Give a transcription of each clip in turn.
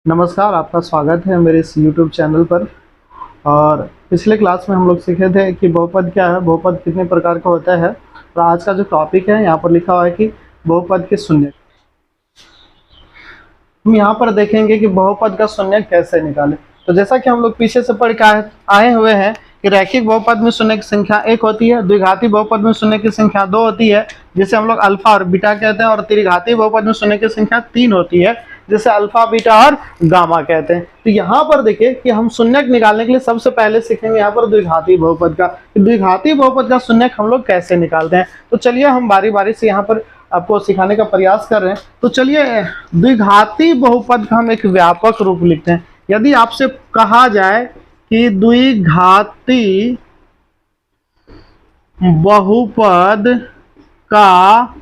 नमस्कार, आपका स्वागत है मेरे इस YouTube चैनल पर। और पिछले क्लास में हम लोग सीखे थे कि बहुपद क्या है, बहुपद कितने प्रकार का होता है। और आज का जो टॉपिक है यहाँ पर लिखा हुआ है कि बहुपद के शून्य। हम यहाँ पर देखेंगे कि बहुपद का शून्य कैसे निकालें। तो जैसा कि हम लोग पीछे से पढ़ के आए हुए हैं कि रैखिक बहुपद में शून्य की संख्या 1 होती है, द्विघाती बहुपद में शून्य की संख्या 2 होती है जिसे हम लोग अल्फा और बीटा कहते हैं, और त्रिघाती बहुपद में शून्य की संख्या 3 होती है जिसे अल्फा, बीटा और गामा कहते हैं। तो यहाँ पर देखिए कि हम शून्यक निकालने के लिए सबसे पहले सीखेंगे यहाँ पर द्विघाती बहुपद का। द्विघाती बहुपद का शून्यक हम लोग कैसे निकालते हैं। तो चलिए हम बारी बारी से यहाँ पर आपको सिखाने का प्रयास कर रहे हैं। तो चलिए द्विघाती बहुपद का हम एक व्यापक रूप लिखते हैं। यदि आपसे कहा जाए कि द्विघाती बहुपद का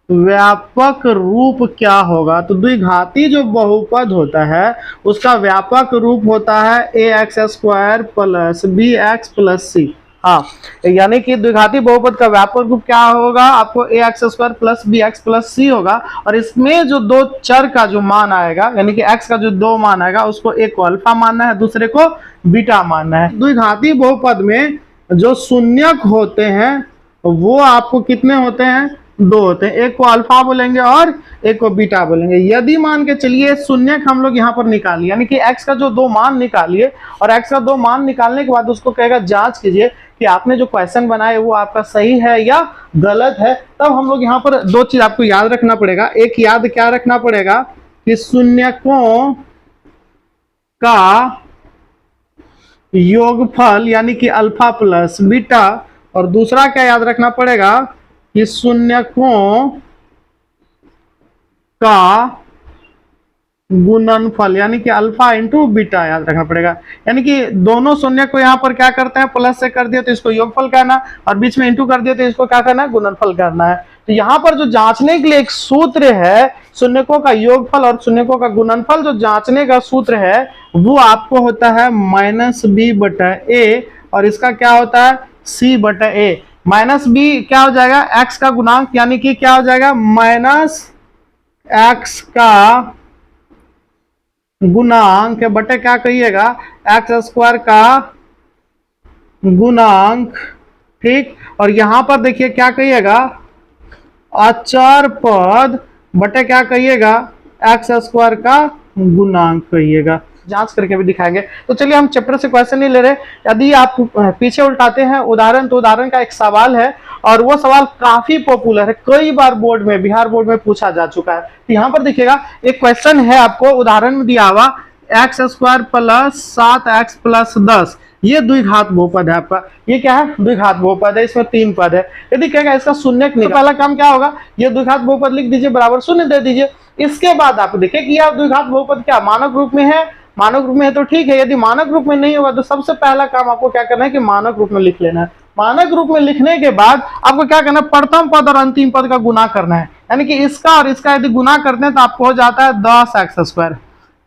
व्यापक रूप क्या होगा, तो द्विघाती जो बहुपद होता है उसका व्यापक रूप होता है ax² प्लस bx+ c। हाँ, यानी कि द्विघाती बहुपद का व्यापक रूप क्या होगा, आपको ax² प्लस bx+ c होगा। और इसमें जो दो चर का जो मान आएगा, यानी कि x का जो दो मान आएगा, उसको एक को अल्फा मानना है, दूसरे को बीटा मानना है। द्विघाती बहुपद में जो शून्यक होते हैं वो आपको कितने होते हैं, 2 होते हैं। एक को अल्फा बोलेंगे और एक को बीटा बोलेंगे। यदि मान के चलिए शून्यक हम लोग यहाँ पर निकालिए, यानी कि x का जो 2 मान निकालिए, और x का 2 मान निकालने के बाद उसको कहेगा जांच कीजिए कि आपने जो क्वेश्चन बनाया वो आपका सही है या गलत है। तब हम लोग यहाँ पर 2 चीज आपको याद रखना पड़ेगा। एक याद क्या रखना पड़ेगा कि शून्यकों का योगफल यानी कि अल्फा प्लस बीटा, और दूसरा क्या याद रखना पड़ेगा कि शून्यकों का गुणनफल यानी कि अल्फा इंटू बीटा याद रखना पड़ेगा। यानी कि दोनों शून्य को यहाँ पर क्या करते हैं, प्लस से कर दिया तो इसको योगफल करना, और बीच में इंटू कर दिया तो इसको क्या करना है, गुणनफल करना है। तो यहाँ पर जो जांचने के लिए एक सूत्र है, शून्यकों का योगफल और शून्यकों का गुणनफल, जो जांचने का सूत्र है वो आपको होता है -b/a, और इसका क्या होता है c/a। -b क्या हो जाएगा, x का गुणांक, यानी कि क्या हो जाएगा -x का गुणांक बटे क्या कहिएगा, x² का गुणांक। ठीक, और यहां पर देखिए क्या कहिएगा, अचर पद बटे क्या कहिएगा, x² का गुणांक कहिएगा। जांच करके भी दिखाएंगे। तो चलिए हम चैप्टर से क्वेश्चन नहीं ले रहे। यदि आप पीछे उल्टाते हैं उदाहरण, तो उदाहरण का एक सवाल है और वो सवाल काफी पॉपुलर है, कई बार बोर्ड में, बिहार बोर्ड में पूछा जा चुका है। तो यहाँ पर देखिएगा एक क्वेश्चन है, आपको उदाहरण में दिया हुआ x² प्लस 7x प्लस 10। ये द्विघात बहुपद है आपका। ये क्या है, द्विघात बहुपद है, इसमें 3 पद है। यदि कहेगा इसका शून्यक निकालो, पहला काम क्या होगा, ये द्विघात बहुपद लिख दीजिए, बराबर शून्य दे दीजिए। इसके बाद आप देखिए कि यह द्विघात बहुपद क्या मानक रूप में है, मानक रूप में है तो ठीक है। यदि मानक रूप में नहीं होगा तो सबसे पहला काम आपको क्या करना है कि मानक रूप में लिख लेना है। मानक रूप में लिखने के बाद आपको क्या करना है, प्रथम पद और अंतिम पद का गुना करना है। यानी कि इसका और इसका यदि गुना करते हैं तो आपको हो जाता है 10x²,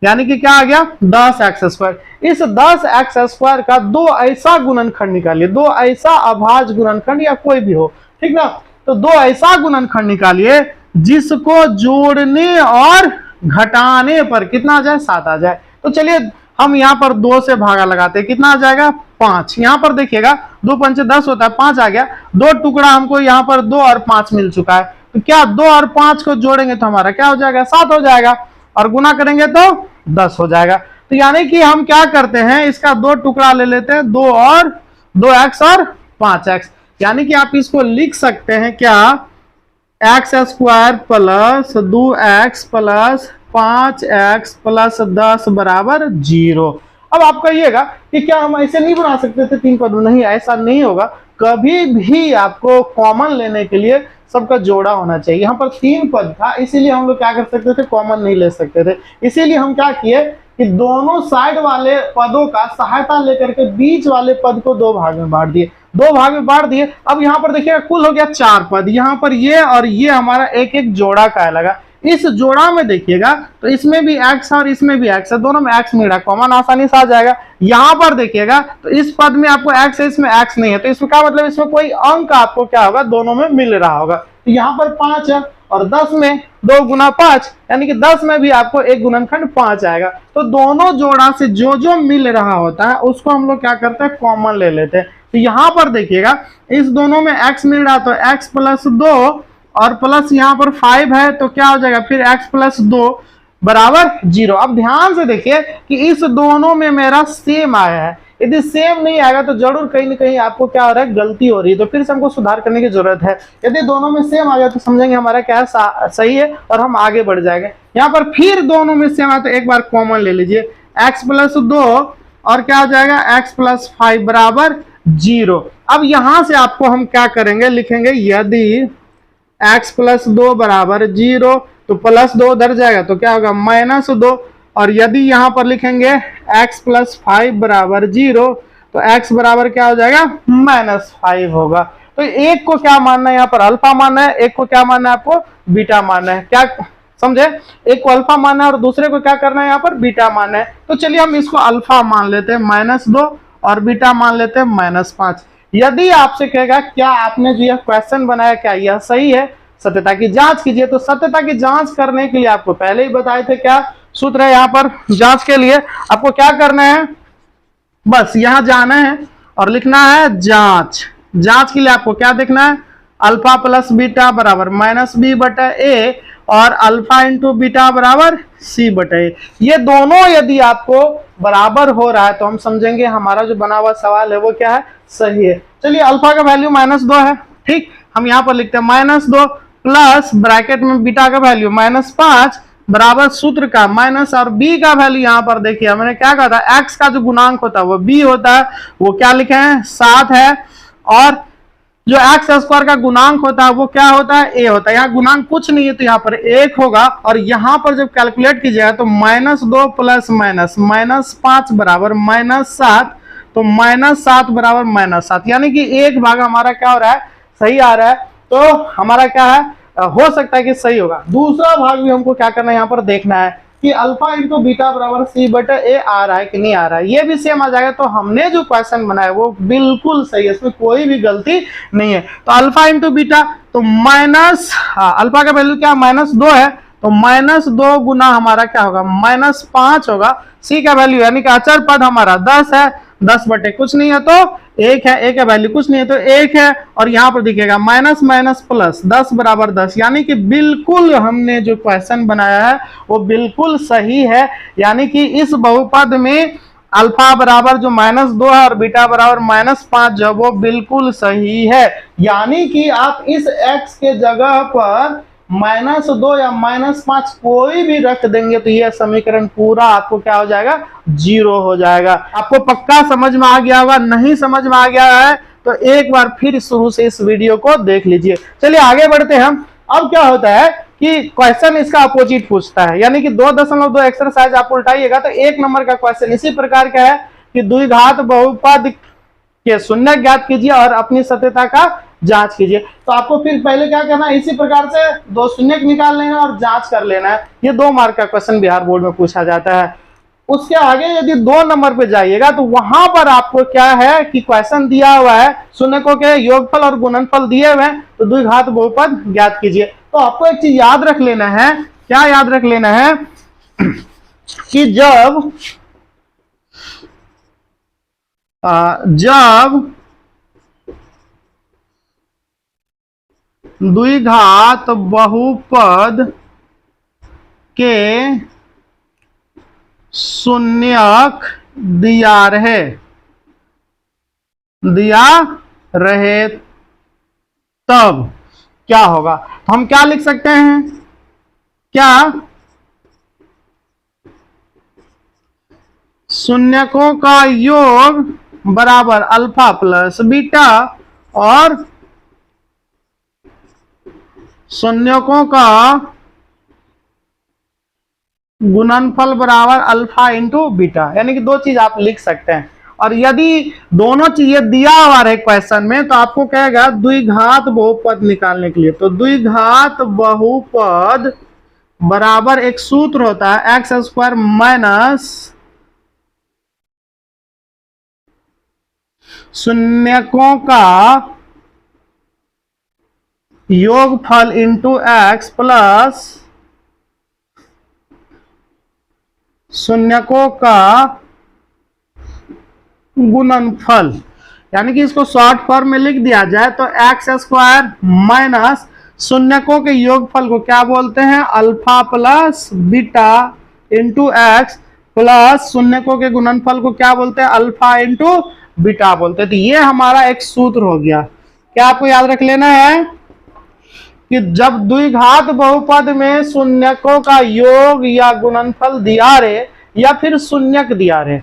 यानी कि क्या आ गया 10x²। इस 10x² का 2 ऐसा गुणनखंड निकालिए, 2 ऐसा अभाज्य गुणनखंड या कोई भी हो, ठीक ना। तो 2 ऐसा गुणनखंड निकालिए जिसको जोड़ने और घटाने पर कितना आ जाए, 7 आ जाए। तो चलिए हम यहाँ पर 2 से भागा लगाते हैं, कितना आ जाएगा 5। यहाँ पर देखिएगा 2 पंचे 10 होता है, 5 आ गया। 2 टुकड़ा हमको यहाँ पर 2 और 5 मिल चुका है। तो क्या 2 और 5 को जोड़ेंगे तो हमारा क्या हो जाएगा, 7 हो जाएगा, और गुना करेंगे तो 10 हो जाएगा। तो यानी कि हम क्या करते हैं, इसका 2 टुकड़ा ले लेते हैं, 2 और 2x और 5x। यानी कि आप इसको लिख सकते हैं क्या, x² plus 2x plus 5x plus 10 बराबर 0। अब आप कहिएगा कि क्या हम ऐसे नहीं बना सकते थे 3 पद? नहीं, ऐसा नहीं होगा। कभी भी आपको कॉमन लेने के लिए सबका जोड़ा होना चाहिए। यहाँ पर 3 पद था, इसीलिए हम लोग क्या कर सकते थे, कॉमन नहीं ले सकते थे। इसीलिए हम क्या किए कि दोनों साइड वाले पदों का सहायता लेकर के बीच वाले पद को 2 भाग में बांट दिए, 2 भाग में बांट दिए। अब यहाँ पर देखिएगा कुल हो गया 4 पद। यहाँ पर ये और ये हमारा एक एक जोड़ा कहलाएगा। इस जोड़ा में देखिएगा तो इसमें भी x और इसमें भी x है, दोनों में x मिल रहा है, कॉमन आसानी से आ जाएगा। यहां पर देखिएगा तो इस पद में आपको x है, इसमें x नहीं है, तो इसमें क्या मतलब इसमें कोई अंक आपको क्या होगा, दोनों में मिल रहा होगा। तो यहाँ पर 5 है और 10 में 2 गुना 5 यानी कि 10 में भी आपको एक गुणनखंड 5 आएगा। तो दोनों जोड़ा से जो जो मिल रहा होता है उसको हम लोग क्या करते हैं, कॉमन ले लेते हैं। तो यहाँ पर देखिएगा इस दोनों में x मिल रहा तो x प्लस 2 और प्लस यहाँ पर 5 है तो क्या हो जाएगा फिर x प्लस 2 बराबर 0। अब ध्यान से देखिए कि इस दोनों में मेरा सेम आया है, यदि सेम नहीं आएगा तो जरूर कहीं ना कहीं आपको क्या हो रहा है, गलती हो रही है, तो फिर से हमको सुधार करने की जरूरत है। यदि दोनों में सेम आ गया तो समझेंगे हमारा क्या सही है और हम आगे बढ़ जाएंगे। यहाँ पर फिर दोनों में सेम आया तो एक बार कॉमन ले लीजिए, x प्लस 2 और क्या हो जाएगा x प्लस 5 बराबर 0। अब यहां से आपको हम क्या करेंगे, लिखेंगे यदि x प्लस 2 बराबर 0 तो प्लस 2 उधर जाएगा तो क्या होगा माइनस 2, और यदि यहां पर लिखेंगे x प्लस 5 बराबर 0 तो x बराबर क्या हो जाएगा माइनस 5 होगा। तो एक को क्या मानना है, यहाँ पर अल्फा मानना है, एक को क्या मानना है आपको बीटा मानना है, क्या समझे, एक को अल्फा मानना है और दूसरे को क्या करना है यहाँ पर बीटा मानना है। तो चलिए हम इसको अल्फा मान लेते हैं -2 और बीटा मान लेते हैं -5। यदि आपसे कहेगा क्या आपने जो यह क्वेश्चन बनाया क्या यह सही है, सत्यता की जांच कीजिए। तो सत्यता की जांच करने के लिए आपको पहले ही बताए थे क्या सूत्र है, यहाँ पर जांच के लिए आपको क्या करना है, बस यहां जाना है और लिखना है जांच। जांच के लिए आपको क्या देखना है, अल्फा प्लस बीटा बराबर -b/a और अल्फा इंटू बीटा बराबर c/a। ये दोनों यदि आपको बराबर हो रहा है तो हम समझेंगे हमारा जो बना हुआ सवाल है वो क्या है, सही है। चलिए अल्फा का वैल्यू -2 है, ठीक, हम यहाँ पर लिखते हैं -2 प्लस ब्रैकेट में बीटा का वैल्यू -5 बराबर सूत्र का माइनस और b का वैल्यू यहाँ पर देखिए मैंने क्या कहा था, x का जो गुणांक होता है वो b होता है, वो क्या लिखे हैं 7 है, और जो x स्क्वायर का गुणांक होता है वो क्या होता है a होता है। यहाँ गुणांक कुछ नहीं है तो यहाँ पर 1 होगा, और यहाँ पर जब कैलकुलेट कीजिएगा तो -2 प्लस -5 बराबर -7, तो -7 बराबर -7 यानी कि एक भाग हमारा क्या हो रहा है, सही आ रहा है। तो हमारा क्या है, हो सकता है कि सही होगा। दूसरा भाग भी हमको क्या करना है, यहाँ पर देखना है कि अल्फा इंटू बीटा बराबर c/a आ रहा है कि नहीं आ रहा है, ये भी सेम आ जाएगा। तो हमने जो क्वेश्चन बनाया वो बिल्कुल सही है, इसमें कोई भी गलती नहीं है। तो अल्फा इंटू बीटा तो अल्फा का वैल्यू क्या -2 है तो -2 गुना हमारा क्या होगा -5 होगा। c का वैल्यू यानी कि अचर पद हमारा 10 है, 10 बटे कुछ नहीं है तो 1 है, 1 का वैल्यू कुछ नहीं है तो 1 है, और यहाँ पर दिखेगा माइनस माइनस प्लस 10 बराबर 10, यानी कि बिल्कुल हमने जो क्वेश्चन बनाया है वो बिल्कुल सही है। यानी कि इस बहुपद में अल्फा बराबर जो -2 है और बीटा बराबर -5 जो वो बिल्कुल सही है। यानी कि आप इस x के जगह पर -2 या -5 कोई भी रख देंगे तो यह समीकरण पूरा आपको क्या हो जाएगा, 0 हो जाएगा। आपको पक्का समझ में आ गया होगा, नहीं समझ में आ गया है तो एक बार फिर शुरू से इस वीडियो को देख लीजिए। चलिए आगे बढ़ते हैं हम। अब क्या होता है कि क्वेश्चन इसका अपोजिट पूछता है, यानी कि 2.2 एक्सरसाइज आप उल्टाइएगा तो 1 नंबर का क्वेश्चन इसी प्रकार का है कि द्विघात बहुपद के शून्य ज्ञात कीजिए और अपनी सत्यता का जांच कीजिए। तो आपको फिर पहले क्या करना है, इसी प्रकार से 2 शून्य निकाल लेना और जांच कर लेना है। ये 2 मार्क का क्वेश्चन बिहार बोर्ड में पूछा जाता है। उसके आगे यदि 2 नंबर पे जाइएगा तो वहां पर आपको क्या है कि क्वेश्चन दिया हुआ है शून्यकों के योगफल और गुणनफल दिए हुए हैं, तो द्विघात बहुपद ज्ञात कीजिए। तो आपको एक चीज याद रख लेना है, क्या याद रख लेना है कि जब द्विघात बहुपद के शून्यक दिया रहे तब क्या होगा। तो हम क्या लिख सकते हैं, क्या शून्यकों का योग बराबर अल्फा प्लस बीटा और शून्यकों का गुणनफल बराबर अल्फा इंटू बीटा, यानी कि 2 चीज आप लिख सकते हैं। और यदि दोनों चीजें दिया हुआ है क्वेश्चन में तो आपको कहेगा द्विघात बहुपद निकालने के लिए, तो द्विघात बहुपद बराबर एक सूत्र होता है एक्स स्क्वायर माइनस शून्यकों का योगफल इंटू एक्स प्लस शून्यकों का गुणनफल। यानी कि इसको शॉर्ट फॉर्म में लिख दिया जाए तो एक्स स्क्वायर माइनस शून्यकों के योगफल को क्या बोलते हैं, alpha plus beta into x plus शून्यकों के गुणनफल को क्या बोलते हैं, अल्फा इंटू बीटा बोलते हैं। तो ये हमारा एक सूत्र हो गया। क्या आपको याद रख लेना है कि जब द्विघात बहुपद में शून्यकों का योग या गुणनफल दिया रहे या फिर शून्यक दिया रहे,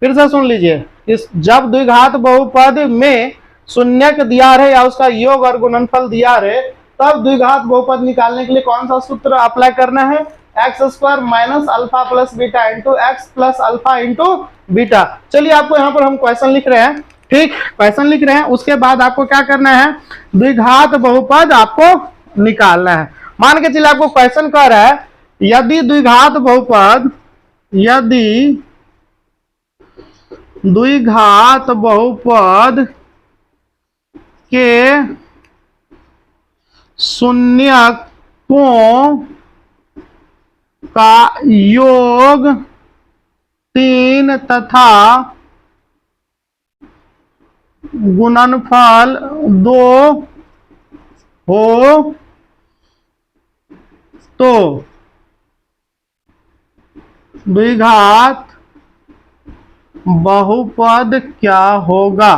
फिर से सुन लीजिए, इस जब द्विघात बहुपद में शून्यक दिया रहे या उसका योग और गुणनफल दिया रहे, तब द्विघात बहुपद निकालने के लिए कौन सा सूत्र अप्लाई करना है, x square minus alpha plus beta into x plus alpha into beta. चलिए आपको यहाँ पर हम क्वेश्चन लिख रहे हैं, ठीक, क्वेश्चन लिख रहे हैं, उसके बाद आपको क्या करना है, द्विघात बहुपद आपको निकालना है। मान के चलिए आपको क्वेश्चन कह रहा है यदि द्विघात बहुपद के शून्यकों का योग 3 तथा गुणनफल 2 हो तो द्विघात बहुपद क्या होगा।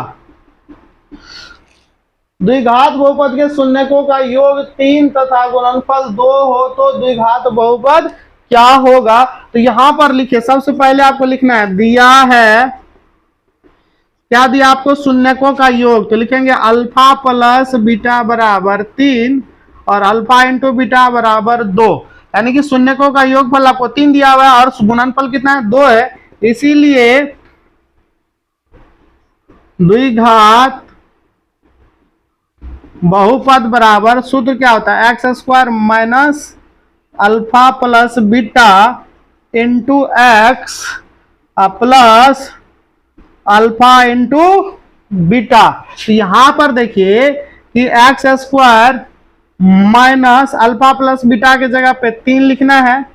द्विघात बहुपद के शून्यकों का योग 3 तथा गुणनफल 2 हो तो द्विघात बहुपद क्या होगा। तो यहां पर लिखिए, सबसे पहले आपको लिखना है, दिया है, क्या दिया आपको, शून्यकों का योग, तो लिखेंगे अल्फा प्लस बीटा बराबर 3 और अल्फा इंटू बीटा बराबर 2। यानी कि शून्यकों का योगफल आपको 3 दिया हुआ है और गुणनफल कितना है, 2 है। इसीलिए द्विघात बहुपद बराबर सूत्र क्या होता है, x square minus alpha plus beta into x plus alpha into beta. तो यहां पर देखिए कि x square minus alpha plus beta की जगह पे 3 लिखना है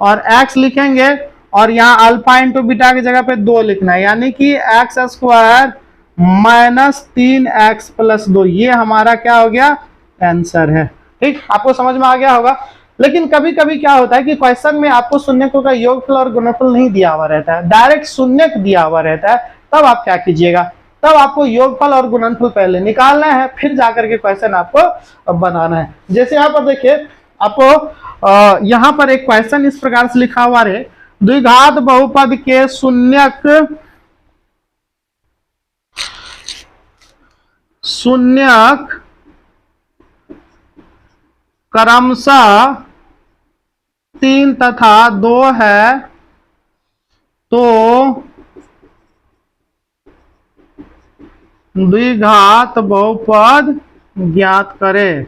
और एक्स लिखेंगे और यहाँ अल्फा इंटू बीटा की जगह पे 2 लिखना है, यानी कि x square minus 3x plus 2, ये हमारा क्या हो गया, आंसर है। ठीक, आपको समझ में आ गया होगा। लेकिन कभी कभी क्या होता है कि क्वेश्चन में आपको शून्यकों का योगफल और गुणनफल नहीं दिया हुआ रहता है, डायरेक्ट शून्यक दिया हुआ रहता है, तब आप क्या कीजिएगा, तब आपको योगफल और गुणनफल पहले निकालना है, फिर जाकर के क्वेश्चन आपको बनाना है। जैसे यहाँ पर देखिए, आपको यहाँ पर एक क्वेश्चन इस प्रकार से लिखा हुआ है, द्विघात बहुपद के शून्यक क्रमशः 3 तथा 2 है तो द्विघात बहुपद ज्ञात करें।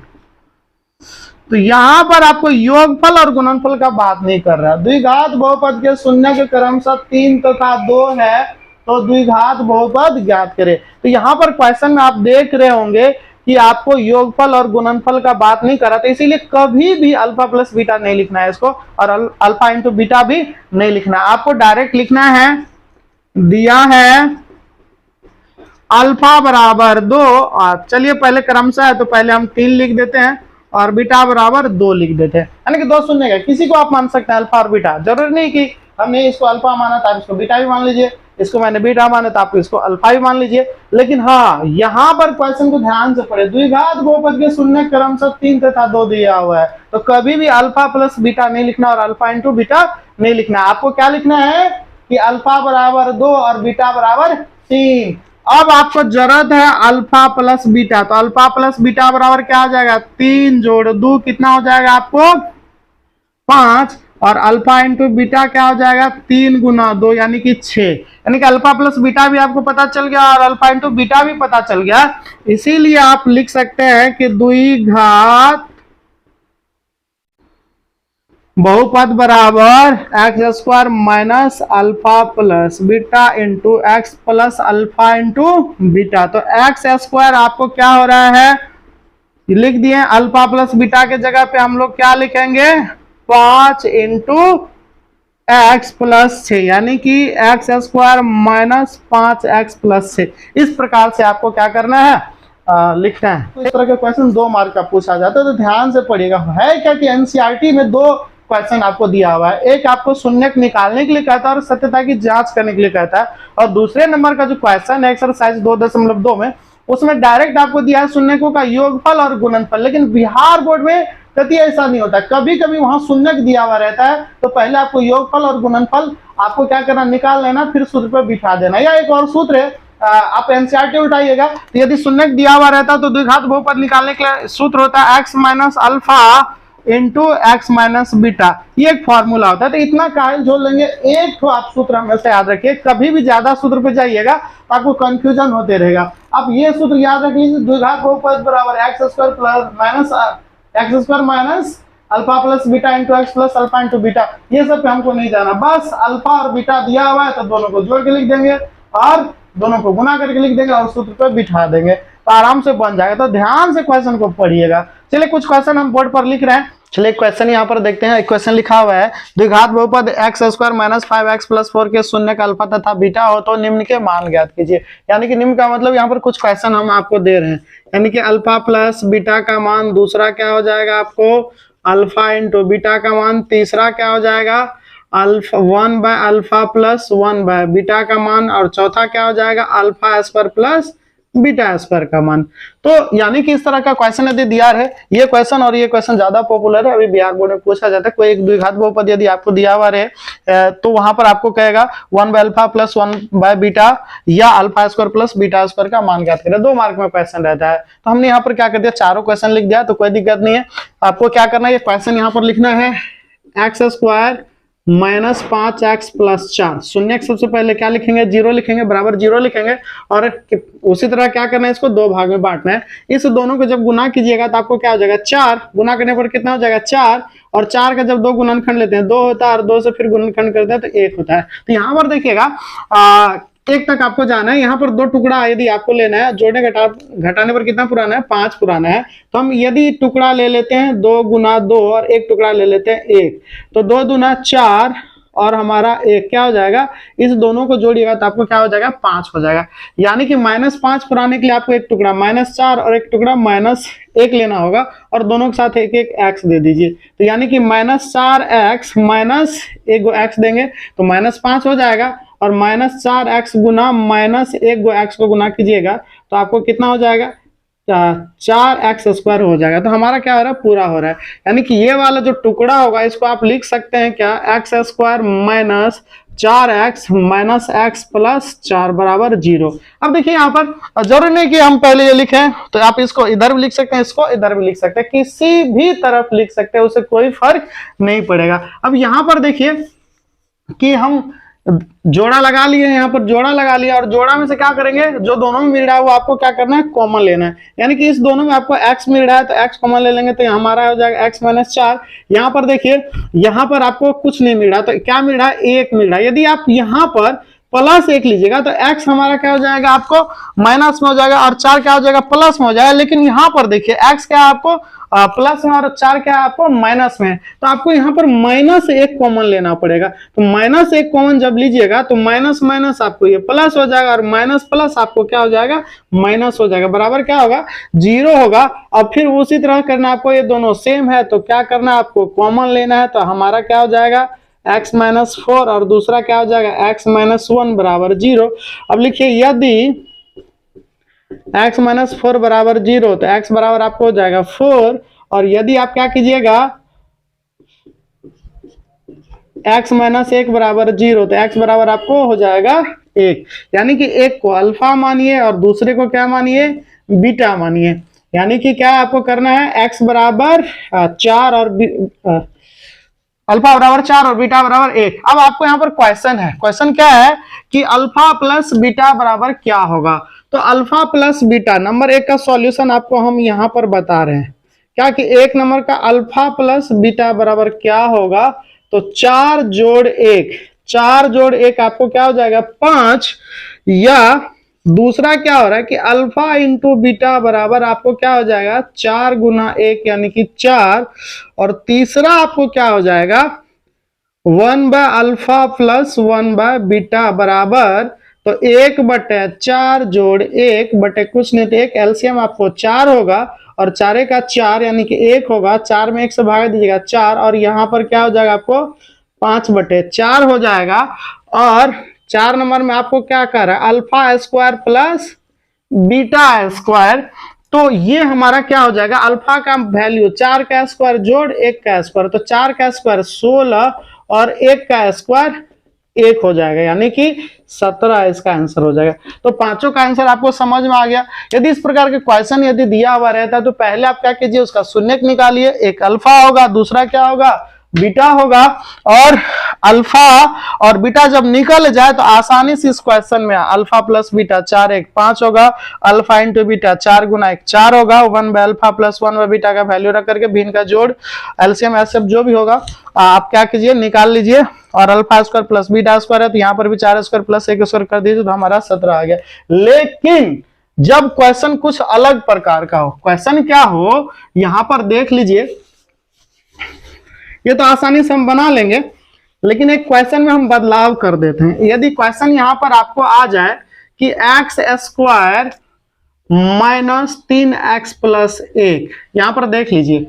तो यहां पर आपको योगफल और गुणनफल का बात नहीं कर रहा, द्विघात बहुपद के शून्यक क्रमशः 3 तथा 2 है तो द्विघात बहुपद ज्ञात करें। तो यहाँ पर क्वेश्चन में आप देख रहे होंगे कि आपको योगफल और गुणनफल का बात नहीं करा, तो इसीलिए कभी भी अल्फा प्लस बीटा नहीं लिखना है इसको, और अल्फा इंटू बीटा भी नहीं लिखना, आपको डायरेक्ट लिखना है, दिया है अल्फा बराबर 2, चलिए पहले क्रमशः है तो पहले हम 3 लिख देते हैं और बीटा बराबर 2 लिख देते हैं, यानी कि 2 शून्य का किसी को आप मान सकते हैं अल्फा और बीटा, जरूरी नहीं कि हमने इसको अल्फा माना था आप इसको बीटा भी मान लीजिए, इसको मैंने बीटा माना था आप इसको अल्फा भी मान लीजिए। लेकिन हाँ, यहाँ पर क्वेश्चन को ध्यान से पढ़े, द्विघात बहुपद के शून्य क्रमशः 3 तथा 2 दिया हुआ है, तो कभी भी अल्फा प्लस बीटा नहीं लिखना और अल्फा इंटू बीटा नहीं लिखना, आपको क्या लिखना है कि अल्फा बराबर 2 और बीटा बराबर 3। अब आपको जरूरत है अल्फा प्लस बीटा, तो अल्फा प्लस बीटा बराबर क्या हो जाएगा, 3 जोड़ 2 कितना हो जाएगा आपको 5, और अल्फा इंटू बीटा क्या हो जाएगा 3 गुना 2 यानी कि 6, यानी कि अल्फा प्लस बीटा भी आपको पता चल गया और अल्फा इंटू बीटा भी पता चल गया। इसीलिए आप लिख सकते हैं कि द्विघात बहुपद बराबर x square minus alpha plus beta into x plus alpha into beta. तो एक्स स्क्वायर आपको क्या हो रहा है, लिख दिए अल्फा प्लस बीटा के जगह पे हम लोग क्या लिखेंगे 5 इंटू एक्स प्लस 6, यानी कि x square minus 5x plus 6। इस प्रकार से आपको क्या करना है, लिखना है। तो इस तरह के क्वेश्चन 2 मार्क का पूछा जाता है, तो ध्यान से पढ़िएगा। है क्या कि एनसीईआरटी में 2 क्वेश्चन आपको दिया हुआ है, एक आपको शून्यक निकालने के लिए कहता है और सत्यता की जांच करने के लिए कहता है, और दूसरे नंबर का जो क्वेश्चन है एक्सरसाइज 2.2 में, उसमें डायरेक्ट आपको दिया है शून्यकों का योगफल और गुणनफल। लेकिन बिहार बोर्ड में कभी ऐसा नहीं होता, कभी कभी वहां शून्यक दिया हुआ रहता है, तो पहले आपको योगफल और गुणनफल आपको क्या करना, निकाल लेना, फिर सूत्र पे बिठा देना। या एक और सूत्र है, आप एनसीईआरटी उठाइएगा, तो यदि शून्यक दिया हुआ रहता तो द्विघात बहुपद निकालने के लिए सूत्र होता है x minus alpha into x minus beta, ये एक फॉर्मूला होता है। तो इतना कायल जोड़ लेंगे, एक तो आप सूत्र हमेशा याद रखिए, कभी भी ज्यादा सूत्र पे जाइएगा तो आपको कंफ्यूजन होते रहेगा। आप ये सूत्र याद रख लीजिए, द्विघात बहुपद बराबर x square plus minus x square minus alpha plus beta into x plus alpha into beta. ये सब पे हमको नहीं जाना, बस अल्फा और बीटा दिया हुआ है तो दोनों को जोड़ के लिख देंगे और दोनों को गुना करके लिख देंगे और सूत्र पे बिठा देंगे, तो आराम से बन जाएगा। तो ध्यान से क्वेश्चन को पढ़िएगा। चलिए कुछ क्वेश्चन हम बोर्ड पर लिख रहे हैं। चलिए क्वेश्चन यहाँ पर देखते हैं। एक क्वेश्चन लिखा हुआ है, द्विघात बहुपद x square minus 5x plus 4 के शून्य का अल्फा तथा बीटा हो तो निम्न के मान ज्ञात कीजिए। यानी कि निम्न का मतलब यहाँ पर कुछ क्वेश्चन हम आपको दे रहे हैं, यानी कि अल्फा प्लस बीटा का मान, दूसरा क्या हो जाएगा आपको अल्फा इंटू बीटा का मान, तीसरा क्या हो जाएगा alpha 1 by alpha plus 1 by beta का मान, और चौथा क्या हो जाएगा alpha square plus beta square का मान। तो यानी कि इस तरह का क्वेश्चन यदि दिया है, ये क्वेश्चन और ये क्वेश्चन ज्यादा पॉपुलर है, अभी बिहार बोर्ड में पूछा जाता है। कोई एक द्विघात बहुपद यदि आपको दिया हुआ रहे तो वहां पर आपको कहेगा 1 by alpha plus 1 by beta या alpha square plus beta square का मान ज्ञात करें। 2 मार्क में क्वेश्चन रहता है, तो हमने यहाँ पर क्या कर दिया, चारों क्वेश्चन लिख दिया, तो कोई दिक्कत नहीं है। आपको क्या करना है, ये क्वेश्चन यहाँ पर लिखना है x square minus 5x plus 4, शून्य सबसे पहले क्या लिखेंगे 0 लिखेंगे, बराबर 0 लिखेंगे, और उसी तरह क्या करना है, इसको 2 भाग में बांटना है। इस दोनों को जब गुना कीजिएगा तो आपको क्या हो जाएगा 4, गुना करने पर कितना हो जाएगा 4, और 4 का जब 2 गुणनखंड लेते हैं 2 होता है, और 2 से फिर गुणनखंड करते हैं तो 1 होता है। तो यहाँ पर देखिएगा 1 तक आपको जाना है। यहाँ पर 2 टुकड़ा यदि आपको लेना है, जोड़ने घटाने पर कितना पुराना है 5 पुराना है, तो हम यदि टुकड़ा ले लेते हैं 2 गुना 2 और 1 टुकड़ा ले लेते हैं 1, तो 2 दूना 4 और हमारा 1 क्या हो जाएगा, इस दोनों को जोड़िएगा तो आपको क्या हो जाएगा 5 हो जाएगा। यानी कि -5 पुराने के लिए आपको एक टुकड़ा -4 और एक टुकड़ा -1 लेना होगा, और दोनों के साथ एक एक x दे दीजिए। तो यानी कि -4x माइनस एक x देंगे तो -5 हो जाएगा, और -4x गुना -1 को गुना कीजिएगा तो आपको कितना हो जाएगा 4x स्क्वायर हो जाएगा। तो हमारा क्या हो रहा है, पूरा हो रहा है। यानी कि ये वाला जो टुकड़ा होगा इसको आप लिख सकते हैं क्या, x square minus 4x minus x plus 4 बराबर 0। अब देखिए यहाँ पर जरूरी नहीं कि हम पहले ये लिखें, तो आप इसको इधर भी लिख सकते हैं, इसको इधर भी लिख सकते हैं, किसी भी तरफ लिख सकते हैं, उससे कोई फर्क नहीं पड़ेगा। अब यहाँ पर देखिए कि हम जोड़ा लगा लिए, यहाँ पर जोड़ा लगा लिया, और जोड़ा में से क्या करेंगे, जो दोनों में मिल रहा है वो आपको क्या करना है कॉमन लेना है। यानी कि इस दोनों में आपको x मिल रहा है तो x कॉमन ले लेंगे, तो हमारा हो जाएगा x माइनस 4। यहाँ पर देखिए, यहाँ पर आपको कुछ नहीं मिल रहा, तो क्या मिल रहा है 1 मिल रहा है। यदि आप यहाँ पर प्लस 1 लीजिएगा तो x हमारा क्या हो जाएगा आपको माइनस में हो जाएगा, और 4 क्या हो जाएगा प्लस में हो जाएगा। लेकिन यहाँ पर देखिए x क्या है आपको प्लस में, और 4 क्या है आपको माइनस में, तो आपको यहाँ पर -1 कॉमन लेना पड़ेगा। तो -1 कॉमन जब लीजिएगा तो माइनस माइनस आपको ये प्लस हो जाएगा, और माइनस प्लस आपको क्या हो जाएगा माइनस हो जाएगा, बराबर क्या होगा 0 होगा। अब फिर उसी तरह करना आपको, ये दोनों सेम है तो क्या करना है आपको कॉमन लेना है, तो हमारा क्या हो जाएगा x माइनस 4 और दूसरा क्या हो जाएगा x माइनस 1 बराबर 0। अब लिखिए यदि x माइनस 4 बराबर 0 तो x बराबर आपको हो जाएगा 4, और यदि आप क्या कीजिएगा x माइनस 1 बराबर 0 तो x बराबर आपको हो जाएगा 1। यानी कि एक को अल्फा मानिए और दूसरे को क्या मानिए बीटा मानिए। यानी कि क्या आपको करना है x बराबर 4 और अल्फा बराबर 4 और बीटा बराबर 1। अब आपको यहाँ पर क्वेश्चन है, क्वेश्चन क्या है कि अल्फा प्लस बीटा बराबर क्या होगा। तो अल्फा प्लस बीटा नंबर 1 का सॉल्यूशन आपको हम यहाँ पर बता रहे हैं क्या कि 1 नंबर का अल्फा प्लस बीटा बराबर क्या होगा, तो 4 जोड़ 1, 4 जोड़ 1 आपको क्या हो जाएगा 5, या दूसरा क्या हो रहा है कि अल्फा इंटू बीटा बराबर आपको क्या हो जाएगा 4 गुना 1 यानी कि 4, और तीसरा आपको क्या हो जाएगा 1 by alpha plus 1 by beta बराबर, तो 1/4 जोड़ 1 कुछ नहीं तो 1 एलसीएम आपको 4 होगा, और 4 का 4 यानी कि 1 होगा, 4 में 1 से भाग दीजिएगा 4, और यहाँ पर क्या हो जाएगा आपको 5/4 हो जाएगा। और 4 नंबर में आपको क्या कह रहा है alpha square plus beta square, तो ये हमारा क्या हो जाएगा अल्फा का वैल्यू 4 का स्क्वायर जोड़ 1 का स्क्वायर, तो 4 का स्क्वायर 16 और 1 का स्क्वायर 1 हो जाएगा, यानी कि 17 इसका आंसर हो जाएगा। तो पांचों का आंसर आपको समझ में आ गया। यदि इस प्रकार के क्वेश्चन यदि दिया हुआ रहता है तो पहले आप क्या कीजिए उसका शून्यक निकालिए, एक अल्फा होगा, दूसरा क्या होगा बीटा होगा, और अल्फा और बीटा जब निकल जाए तो आसानी से इस क्वेश्चन में अल्फा प्लस बीटा 4 1 5 होगा, अल्फा इंटू बीटा 4 गुना 1 4 होगा, 1 by alpha plus 1 by beta का वैल्यू रख करके भिन्न का जोड़ एलसीएम एचसीएफ जो भी होगा आप क्या कीजिए निकाल लीजिए, और alpha square plus beta square है तो यहाँ पर भी 4 स्क्वायर प्लस 1 स्क्वायर कर दीजिए तो हमारा 17 आ गया। लेकिन जब क्वेश्चन कुछ अलग प्रकार का हो, क्वेश्चन क्या हो यहाँ पर देख लीजिए, ये तो आसानी से हम बना लेंगे, लेकिन एक क्वेश्चन में हम बदलाव कर देते हैं। यदि क्वेश्चन यहां पर आपको आ जाए कि x square minus 3x plus 1, यहां पर देख लीजिए,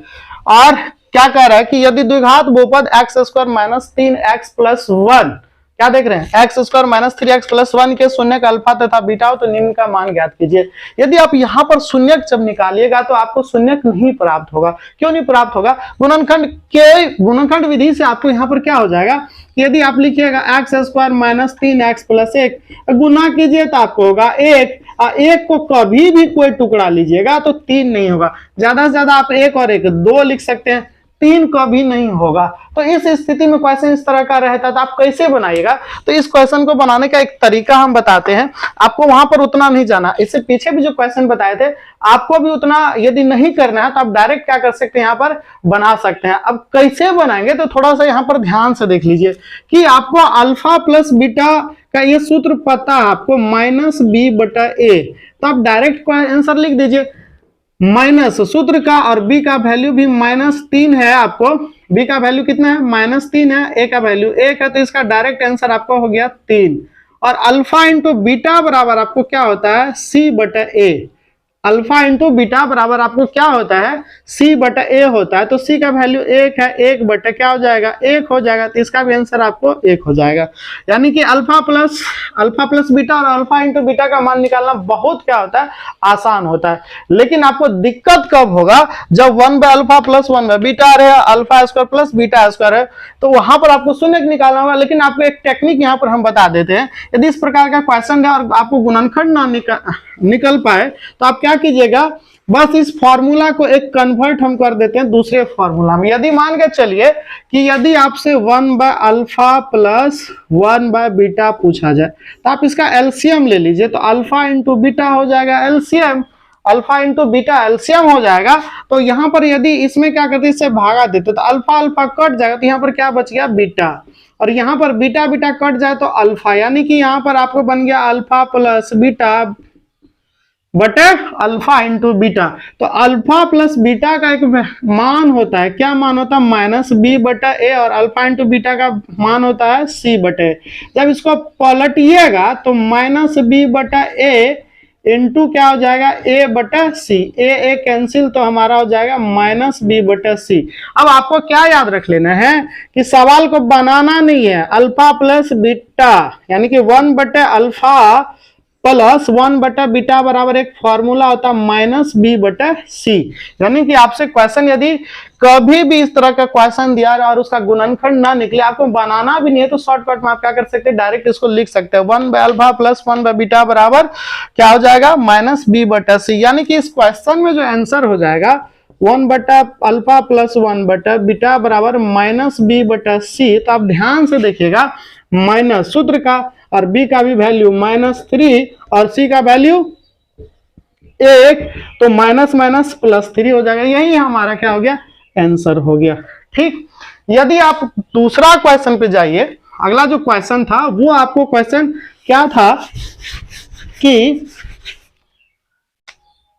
और क्या कह रहा है कि यदि द्विघात बहुपद x square minus 3x plus 1, क्या देख रहे हैं x square minus 3x plus 1 के शून्य का अल्फा तथा बीटा हो तो निम्न का मान ज्ञात कीजिए। यदि आप यहां पर शून्यक जब निकालिएगा तो आपको शून्यक नहीं प्राप्त होगा। क्यों नहीं प्राप्त होगा, गुणनखंड विधि से आपको यहां पर क्या हो जाएगा, यदि आप लिखिएगा x square minus 3x plus 1 गुना कीजिए तो आपको होगा 1, और 1 को कभी भी कोई टुकड़ा लीजिएगा तो 3 नहीं होगा, ज्यादा से ज्यादा आप 1 और 1 2 लिख सकते हैं, 3 कभी नहीं होगा। तो इस स्थिति में क्वेश्चन इस तरह का रहता तो आप कैसे बनाइएगा, तो इस क्वेश्चन को बनाने का एक तरीका हम बताते हैं, आपको वहां पर उतना नहीं जाना, इससे पीछे भी जो क्वेश्चन बताए थे आपको भी उतना यदि नहीं करना है तो आप डायरेक्ट क्या कर सकते हैं यहाँ पर बना सकते हैं। अब कैसे बनाएंगे तो थोड़ा सा यहाँ पर ध्यान से देख लीजिए कि आपको अल्फा प्लस बीटा का ये सूत्र पता है आपको माइनस बी बटा ए, तो आप डायरेक्ट आंसर लिख दीजिए माइनस सूत्र का, और b का वैल्यू भी -3 है, आपको b का वैल्यू कितना है -3 है, a का वैल्यू 1 है, तो इसका डायरेक्ट आंसर आपका हो गया 3। और अल्फा इंटू बीटा बराबर आपको क्या होता है c बटा a, अल्फा इंटू बीटा बराबर आपको क्या होता है c बटा a होता है, तो c का वैल्यू 1 है, 1 बटा क्या हो जाएगा 1 हो जाएगा, तो इसका भी आंसर आपको 1 हो जाएगा। यानी कि अल्फा प्लस बीटा और अल्फा इंटू बीटा का मान निकालना बहुत क्या होता है आसान होता है। लेकिन आपको दिक्कत कब होगा जब 1 by alpha plus 1 by beta आ रहा है, alpha square plus beta square है, तो वहां पर आपको शून्य निकालना होगा। लेकिन आपको एक टेक्निक यहाँ पर हम बता देते हैं, यदि इस प्रकार का क्वेश्चन है और आपको गुणनखंड ना निकल पाए तो आप क्या कीजिएगा, बस इस फॉर्मूला को एक कन्वर्ट हम कर देते हैं दूसरे फॉर्मूला में। यदि मान के चलिए कि यदि आपसे 1 by alpha plus 1 by beta पूछा जाए तो आप इसका एलसीएम ले लीजिए, तो अल्फा इंटू बीटा हो जाएगा LCM, alpha into beta LCM हो जाएगा। तो यहाँ पर यदि इसमें क्या करते इससे भागा देते तो अल्फा अल्फा कट जाएगा, तो यहाँ पर क्या बच गया बीटा, और यहाँ पर बीटा बीटा कट जाए तो अल्फा, यानी कि यहाँ पर आपको बन गया अल्फा प्लस बीटा बटे अल्फा इंटू बीटा। तो अल्फा प्लस बीटा का एक मान होता है, क्या मान होता है माइनस बी बटा ए, और अल्फा इंटू बीटा का मान होता है सी बटे। जब इसको पलटिएगा तो माइनस बी बटा ए इंटू क्या हो जाएगा ए बटा सी, ए कैंसिल तो हमारा हो जाएगा माइनस बी बटा सी। अब आपको क्या याद रख लेना है कि सवाल को बनाना नहीं है, अल्फा प्लस बीटा यानी कि 1 बटे अल्फा प्लस 1 बटा बीटा बराबर एक फॉर्मूला होता है माइनस बी बटा सी। यानी कि आपसे क्वेश्चन यदि कभी भी इस तरह का क्वेश्चन दिया और उसका गुणनखंड ना निकले, आपको बनाना भी नहीं है, तो शॉर्टकट में आप क्या कर सकते हैं डायरेक्ट इसको लिख सकते हैं 1 by alpha plus 1 by beta बराबर क्या हो जाएगा माइनस बी बटा सी। यानी कि इस क्वेश्चन में जो आंसर हो जाएगा 1 बटा अल्फा प्लस 1 बटा बीटा बराबर माइनस बी बटा सी। तो आप ध्यान से देखिएगा, माइनस सूत्र का और b का भी वैल्यू -3 और c का वैल्यू 1, तो माइनस माइनस प्लस 3 हो जाएगा। यही हमारा क्या हो गया, आंसर हो गया। ठीक, यदि आप दूसरा क्वेश्चन पे जाइए, अगला जो क्वेश्चन था वो आपको क्वेश्चन क्या था कि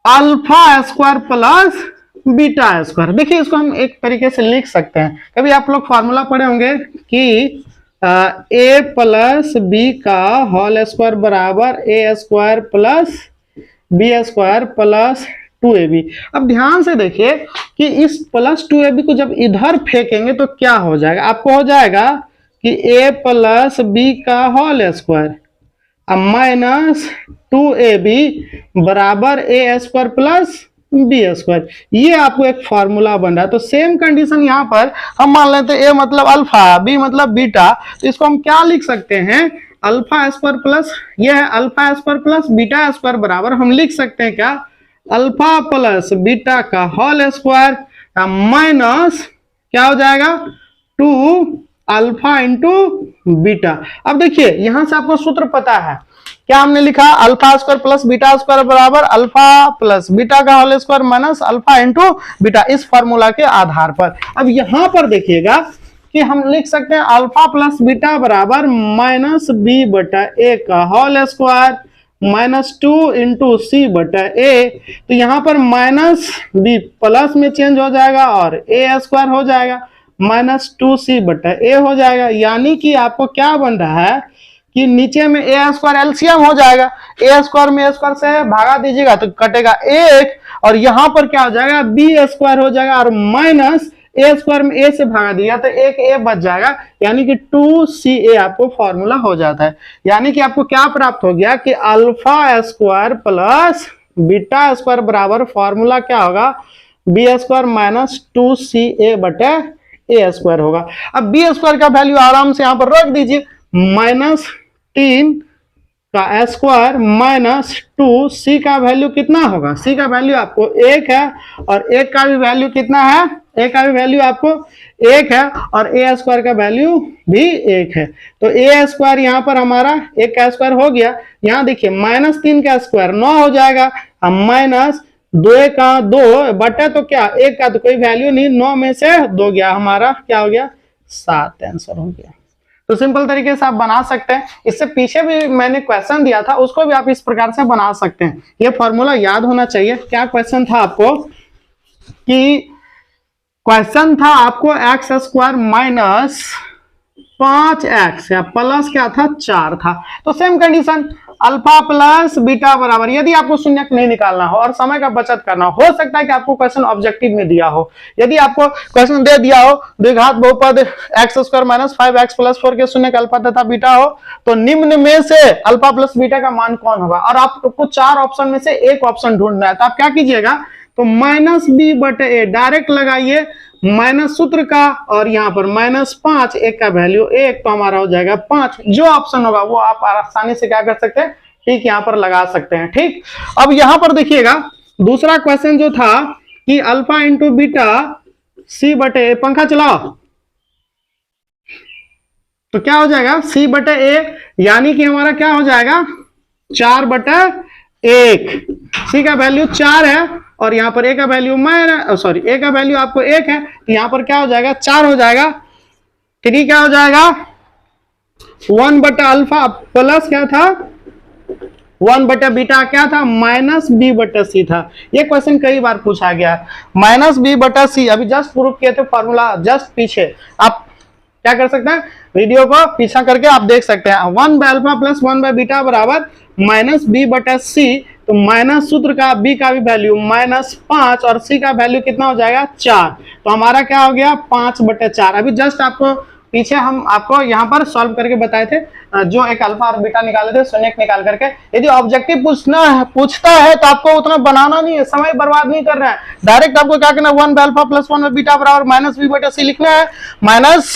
alpha square plus beta square. देखिए इसको हम एक तरीके से लिख सकते हैं, कभी आप लोग फॉर्मूला पढ़े होंगे कि ए प्लस बी का होल स्क्वायर बराबर A square plus B square plus 2ab। अब ध्यान से देखिए कि इस प्लस 2ab को जब इधर फेंकेंगे तो क्या हो जाएगा, आपको हो जाएगा कि a प्लस बी का होल स्क्वायर माइनस 2ab बराबर A square plus B square. ये आपको एक फॉर्मूला बन रहा है। तो सेम कंडीशन यहाँ पर हम मान लेते हैं, ए मतलब अल्फा, बी मतलब बीटा, तो इसको हम क्या लिख सकते हैं, अल्फा स्क्वायर प्लस, ये है alpha square plus beta square बराबर हम लिख सकते हैं क्या, अल्फा प्लस बीटा का होल स्क्वायर माइनस क्या हो जाएगा 2 अल्फा इंटू बीटा। अब देखिए यहां से आपको सूत्र पता है, क्या हमने लिखा, alpha square plus beta square बराबर अल्फा प्लस बीटा का whole square minus alpha into beta, इस फॉर्मूला के आधार पर। अब यहां पर देखिएगा कि हम लिख सकते हैं अल्फा प्लस बीटा बराबर माइनस बी बटा ए का होल स्क्वायर माइनस 2 इंटू सी बटा ए। तो यहां पर माइनस बी प्लस में चेंज हो जाएगा और ए स्क्वायर हो जाएगा, माइनस 2c बटा ए हो जाएगा। यानी कि आपको क्या बन रहा है कि नीचे में ए स्क्वायर एलसीएम हो जाएगा, ए स्क्वायर में ए स्क्वायर से भागा दीजिएगा तो कटेगा 1, और यहां पर क्या हो जाएगा बी स्क्वायर हो जाएगा, और माइनस ए स्क्वायर में ए से भागा दिया तो एक ए बच जाएगा, यानी कि 2ca आपको फॉर्मूला हो जाता है। यानी कि आपको क्या प्राप्त हो गया कि alpha square plus beta square बराबर फॉर्मूला क्या होगा, बी स्क्वायर माइनस 2ca बटे ए स्क्वायर होगा। अब बी स्क्वायर का वैल्यू आराम से यहां पर रख दीजिए, माइनस 3 का स्क्वायर माइनस 2, सी का वैल्यू कितना होगा, सी का वैल्यू आपको 1 है, और 1 का भी वैल्यू कितना है, ए का भी वैल्यू आपको 1 है, और ए स्क्वायर का वैल्यू भी 1 है। तो ए स्क्वायर यहाँ पर हमारा 1 का स्क्वायर हो गया, यहाँ देखिए माइनस 3 का स्क्वायर 9 हो जाएगा, माइनस 2 का 2 बटे तो क्या 1 का तो कोई वैल्यू नहीं, 9 में से 2 गया, हमारा क्या हो गया 7 आंसर हो गया। तो सिंपल तरीके से आप बना सकते हैं। इससे पीछे भी मैंने क्वेश्चन दिया था, उसको भी आप इस प्रकार से बना सकते हैं। ये फॉर्मूला याद होना चाहिए। क्या क्वेश्चन था आपको कि क्वेश्चन था आपको एक्स स्क्वायर माइनस 5x या प्लस क्या था 4 था। तो same condition alpha plus beta बराबर, यदि आपको शून्यक नहीं निकालना हो और समय का बचत करना हो सकता है कि आपको क्वेश्चन ऑब्जेक्टिव में दिया हो, यदि आपको क्वेश्चन दे दिया हो द्विघात बहुपद x square minus 5x plus 4 के शून्यक अल्फा तथा बीटा हो, तो निम्न में से अल्फा प्लस बीटा का मान कौन होगा, और आपको 4 ऑप्शन में से एक ऑप्शन ढूंढना है। तो आप क्या कीजिएगा, तो माइनस बी बटे ए डायरेक्ट लगाइए, माइनस सूत्र का, और यहाँ पर माइनस 5, एक का वैल्यू 1, तो हमारा हो जाएगा 5। जो ऑप्शन होगा वो आप आसानी से क्या कर सकते हैं, ठीक यहाँ पर लगा सकते हैं। ठीक, अब यहाँ पर देखिएगा दूसरा क्वेश्चन जो था कि अल्फा इंटू बीटा सी बटे, पंखा चलाओ, तो क्या हो जाएगा सी बटे ए, यानी कि हमारा क्या हो जाएगा 4 बटे 1। सी का वैल्यू 4 है और यहाँ पर ए का वैल्यू ए का वैल्यू आपको 1 है, तो यहाँ पर क्या हो जाएगा 4 हो जाएगा। 3 क्या हो जाएगा 1 बटा अल्फा प्लस क्या था 1 बटा बीटा क्या था माइनस बी बटा सी था। ये क्वेश्चन कई बार पूछा गया है, माइनस बी बटा सी अभी जस्ट प्रूव किए थे फॉर्मूला, जस्ट पीछे आप क्या कर सकते हैं, वीडियो को पीछा करके आप देख सकते हैं। 1 by alpha plus 1 by beta बराबर माइनस बी बटा सी, तो माइनस सूत्र का बी का भी वैल्यू माइनस 5 और सी का वैल्यू कितना हो जाएगा 4, तो हमारा क्या हो गया 5 बटे 4। अभी जस्ट आपको पीछे हम आपको यहाँ पर सॉल्व करके बताए थे, जो एक अल्फा और बीटा निकाले थे शून्य निकाल करके। यदि ऑब्जेक्टिव पूछता है तो आपको उतना बनाना नहीं है, समय बर्बाद नहीं कर रहा है, डायरेक्ट आपको क्या करना है 1 by alpha plus 1 by beta बराबर माइनस बी बटे सी लिखना है, माइनस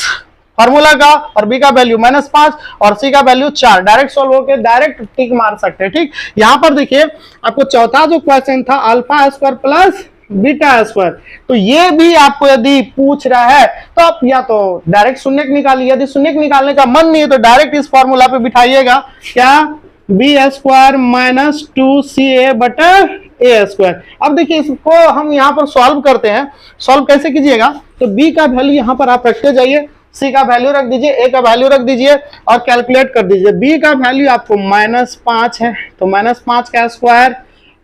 फॉर्मूला का और बी का वैल्यू माइनस 5 और सी का वैल्यू 4, डायरेक्ट सोल्व होकर डायरेक्ट टिक मार सकते हैं। ठीक, यहाँ पर देखिए आपको चौथा जो क्वेश्चन था alpha square plus beta square, तो ये भी आपको यदि पूछ रहा है तो आप या तो डायरेक्ट शून्यक निकालिए, यदि शून्यक निकालने का मन नहीं है तो डायरेक्ट इस फॉर्मूला पे बिठाइएगा, क्या बी स्क्वायर माइनस 2ca बटा ए स्क्वायर। अब देखिए इसको हम यहाँ पर सॉल्व करते हैं। सॉल्व कैसे कीजिएगा, तो b का वैल्यू यहाँ पर आप रखते जाइए, c का वैल्यू रख दीजिए, a का वैल्यू रख दीजिए और कैलकुलेट कर दीजिए। b का वैल्यू आपको -5 है, तो -5 का स्क्वायर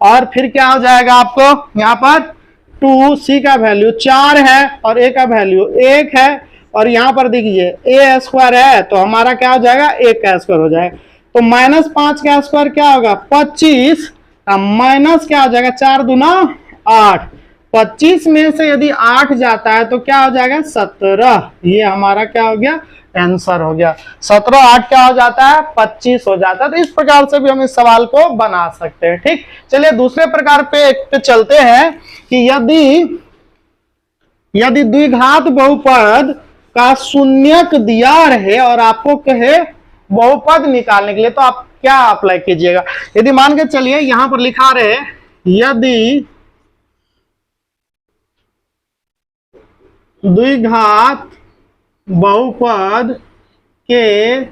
और फिर क्या हो जाएगा आपको यहाँ पर 2, c का वैल्यू 4 है और a का वैल्यू 1 है और यहाँ पर देखिए a स्क्वायर है तो हमारा क्या हो जाएगा 1 का स्क्वायर हो जाएगा। तो -5 का स्क्वायर क्या होगा 25, माइनस क्या हो जाएगा 4 दूना 8, 25 में से यदि 8 जाता है तो क्या हो जाएगा 17। ये हमारा क्या हो गया आंसर हो गया। 17 8 क्या हो जाता है 25 हो जाता है। तो इस प्रकार से भी हम इस सवाल को बना सकते हैं। ठीक, चलिए दूसरे प्रकार पे चलते हैं कि यदि द्विघात बहुपद का शून्यक दिया रहे और आपको कहे बहुपद निकालने के लिए, तो आप क्या अप्लाई कीजिएगा। यदि मान के चलिए यहां पर लिखा रहे यदि द्विघात बहुपद के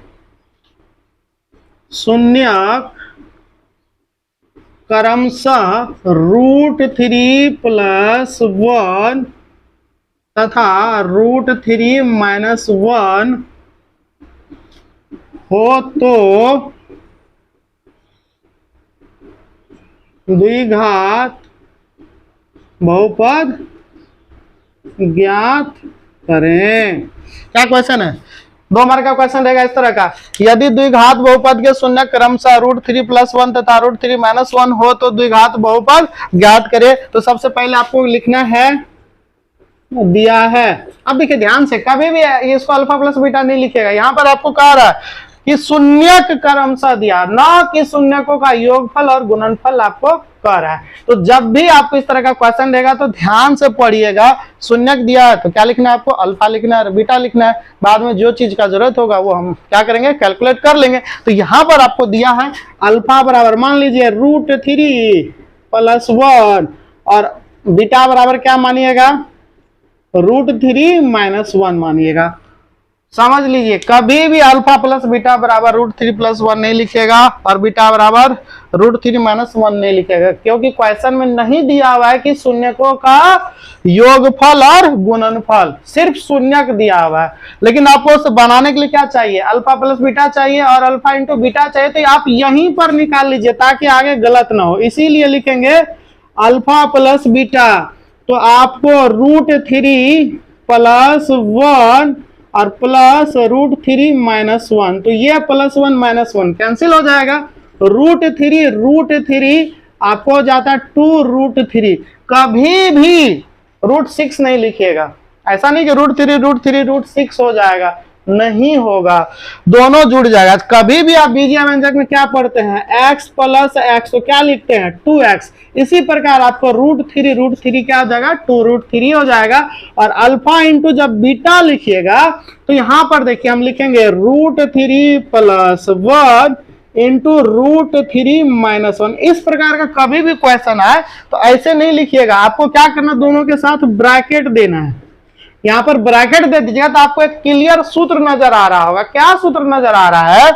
शून्यक क्रमशः √3 + 1 तथा √3 - 1 हो तो द्विघात बहुपद ज्ञात करें। क्या क्वेश्चन है, 2 मार्क का क्वेश्चन रहेगा इस तरह का, यदि द्विघात बहुपद के शून्य क्रमशः √3 + 1 तथा √3 - 1 हो तो द्विघात बहुपद ज्ञात करें। तो सबसे पहले आपको लिखना है, दिया है। अब देखिए ध्यान से, कभी भी इसको अल्फा प्लस बीटा नहीं लिखेगा। यहाँ पर आपको कह रहा है कि शून्यक क्रमशः दिया, ना कि शून्यकों का योगफल और गुणनफल आपको कह रहा है। तो जब भी आपको इस तरह का क्वेश्चन रहेगा तो ध्यान से पढ़िएगा। शून्यक दिया है तो क्या लिखना है आपको, अल्फा लिखना है, बीटा लिखना है। बाद में जो चीज का जरूरत होगा वो हम क्या करेंगे, कैलकुलेट कर लेंगे। तो यहाँ पर आपको दिया है अल्फा बराबर मान लीजिए √3 + 1 और बीटा बराबर क्या मानिएगा √3 - 1 मानिएगा। समझ लीजिए, कभी भी अल्फा प्लस बीटा बराबर √3 + 1 नहीं लिखेगा और बीटा बराबर √3 - 1 नहीं लिखेगा, क्योंकि क्वेश्चन में नहीं दिया हुआ है कि शून्यकों का योगफल और गुणनफल, सिर्फ शून्यक दिया हुआ है। लेकिन आपको उसे बनाने के लिए क्या चाहिए, अल्फा प्लस बीटा चाहिए और अल्फा इंटू बीटा चाहिए। तो आप यहीं पर निकाल लीजिए ताकि आगे गलत ना हो, इसीलिए लिखेंगे अल्फा प्लस बीटा। तो आपको √3 + 1 और प्लस √3 - 1, तो ये +1 - 1 कैंसिल हो जाएगा। √3 आपको हो जाता है 2√3। कभी भी √6 नहीं लिखिएगा, ऐसा नहीं कि √3 हो जाएगा, नहीं होगा, दोनों जुड़ जाएगा। कभी भी आप बीजीय व्यंजक में क्या पढ़ते हैं, x + x, तो क्या लिखते हैं 2x। इसी प्रकार आपको √3 क्या हो जाएगा 2√3 हो जाएगा। और अल्फा इंटू जब बीटा लिखिएगा तो यहां पर देखिए हम लिखेंगे √3 + 1 इंटू √3 - 1। इस प्रकार का कभी भी क्वेश्चन आए तो ऐसे नहीं लिखिएगा, आपको क्या करना, दोनों के साथ ब्रैकेट देना है। यहाँ पर ब्रैकेट दे दीजिएगा तो आपको एक क्लियर सूत्र नजर आ रहा होगा। क्या सूत्र नजर आ रहा है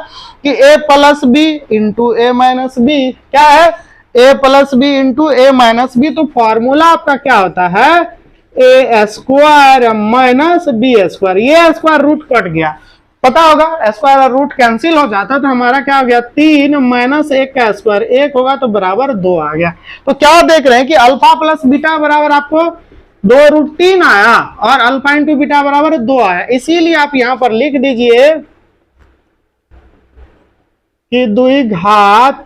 कि a + b into a - b, क्या है a + b into a - b। तो फॉर्मूला आपका क्या होता है a² - b²। ये स्क्वायर रूट कट गया, पता होगा स्क्वायर और रूट कैंसिल हो जाता, तो हमारा क्या हो गया 3 - 1 का स्क्वायर, 1 होगा तो बराबर 2 आ गया। तो क्या देख रहे हैं कि अल्फा प्लस बीटा बराबर आपको 2√3 आया और अल्फा इंटू बीटा बराबर 2 आया। इसीलिए आप यहां पर लिख दीजिए कि द्विघात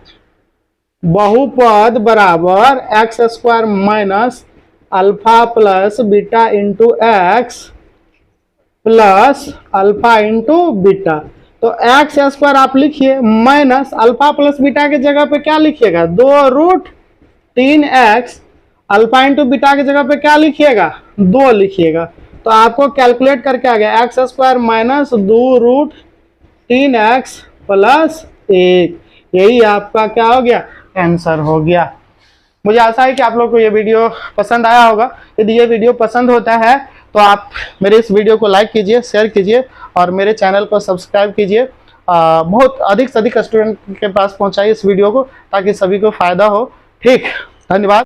बहुपद बराबर x² minus alpha plus beta into x plus alpha into beta. तो x² आप लिखिए माइनस अल्फा प्लस बीटा के जगह पे क्या लिखिएगा 2√3x, अल्फा इंटू बीटा की जगह पे क्या लिखिएगा 2 लिखिएगा। तो आपको कैलकुलेट करके आ गया x² माइनस 2√3x प्लस 1। यही आपका क्या हो गया आंसर हो गया। मुझे आशा है कि आप लोग को ये वीडियो पसंद आया होगा। यदि ये वीडियो पसंद होता है तो आप मेरे इस वीडियो को लाइक कीजिए, शेयर कीजिए और मेरे चैनल को सब्सक्राइब कीजिए बहुत अधिक से अधिक स्टूडेंट के पास पहुंचाइए इस वीडियो को, ताकि सभी को फायदा हो। ठीक, धन्यवाद।